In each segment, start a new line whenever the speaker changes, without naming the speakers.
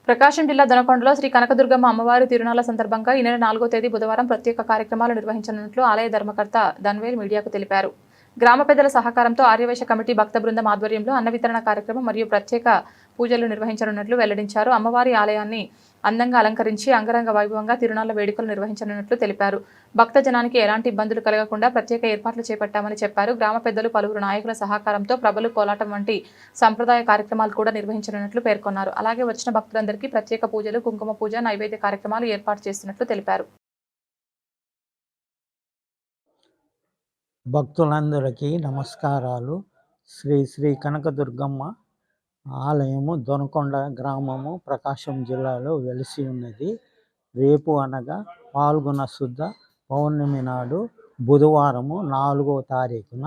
ప్రకాశం జిల్లా దొనకొండలో శ్రీ కనకదుర్గమ్మ అమ్మవారి తిరునాళ్ల సందర్భంగా ఈ నెల 4వ తేదీ బుధవారం ప్రత్యేక కార్యక్రమాలు నిర్వహించనున్నట్లు ఆలయ ధర్మకర్త ధన్వేల్ మీడియాకు తెలిపారు. గ్రామ పెద్దల సహకారంతో ఆర్యవైశ్య కమిటీ భక్త బృందం ఆధ్వర్యంలో అన్న వితరణ కార్యక్రమం మరియు ప్రత్యేక పూజలు నిర్వహించనున్నట్లు వెల్లడించారు. అమ్మవారి ఆలయాన్ని అందంగా అలంకరించి అంగరంగ వైభవంగా తిరునాళ్ల వేడుకలు నిర్వహించనున్నట్లు తెలిపారు. భక్త జనానికి ఎలాంటి ఇబ్బందులు కలగకుండా ప్రత్యేక ఏర్పాట్లు చేపట్టామని చెప్పారు. గ్రామ పెద్దలు పలువురు నాయకుల సహకారంతో ప్రభలు కోలాటం వంటి సంప్రదాయ కార్యక్రమాలు కూడా నిర్వహించనున్నట్లు పేర్కొన్నారు. అలాగే వచ్చిన భక్తులందరికీ ప్రత్యేక పూజలు, కుంకుమ పూజ, నైవేద్య కార్యక్రమాలు ఏర్పాటు చేస్తున్నట్లు తెలిపారు.
భక్తులందరికీ నమస్కారాలు. శ్రీ శ్రీ కనకదుర్గమ్మ ఆలయము దొనకొండ గ్రామము ప్రకాశం జిల్లాలో వెలిసి ఉన్నది. రేపు అనగా పాల్గొన శుద్ధ పౌర్ణమి నాడు బుధవారము 4వ తారీఖున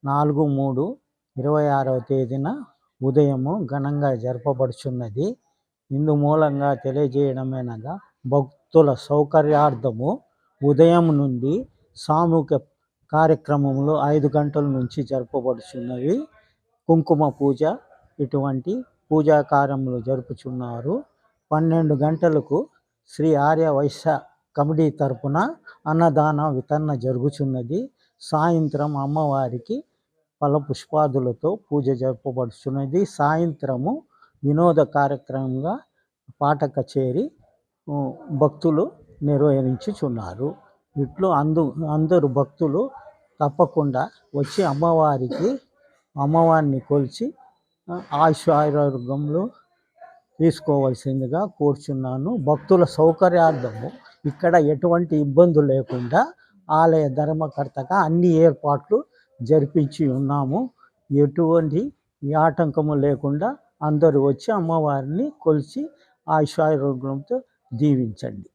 4/3/26వ తేదీన ఉదయము ఘనంగా జరపబడుచున్నది. ఇందు మూలంగా తెలియజేయడమేనగా భక్తుల సౌకర్యార్థము ఉదయం నుండి సామూహిక కార్యక్రమములు 5 గంటల నుంచి జరపబడుచున్నవి. కుంకుమ పూజ ఇటువంటి పూజా కార్యములు జరుపుచున్నారు. 12 గంటలకు శ్రీ ఆర్య వైశ్య కమిటీ తరపున అన్నదాన వితరణ జరుగుచున్నది. సాయంత్రం అమ్మవారికి ఫల పుష్పాదులతో పూజ జరపబడుచున్నది. సాయంత్రము వినోద కార్యక్రమంగా పాట కచేరి భక్తులు నిర్వహించుచున్నారు. ఇట్లు అందరు భక్తులు తప్పకుండా వచ్చి అమ్మవారిని కొలిచి ఆయురారోగ్యంలో తీసుకోవాల్సిందిగా కోరుచున్నాను. భక్తుల సౌకర్యార్థము ఇక్కడ ఎటువంటి ఇబ్బందులు లేకుండా ఆలయ ధర్మకర్తగా అన్ని ఏర్పాట్లు జరిపించి ఉన్నాము. ఎటువంటి ఆటంకము లేకుండా అందరూ వచ్చి అమ్మవారిని కొలిచి ఆయురారోగ్యంతో దీవించండి.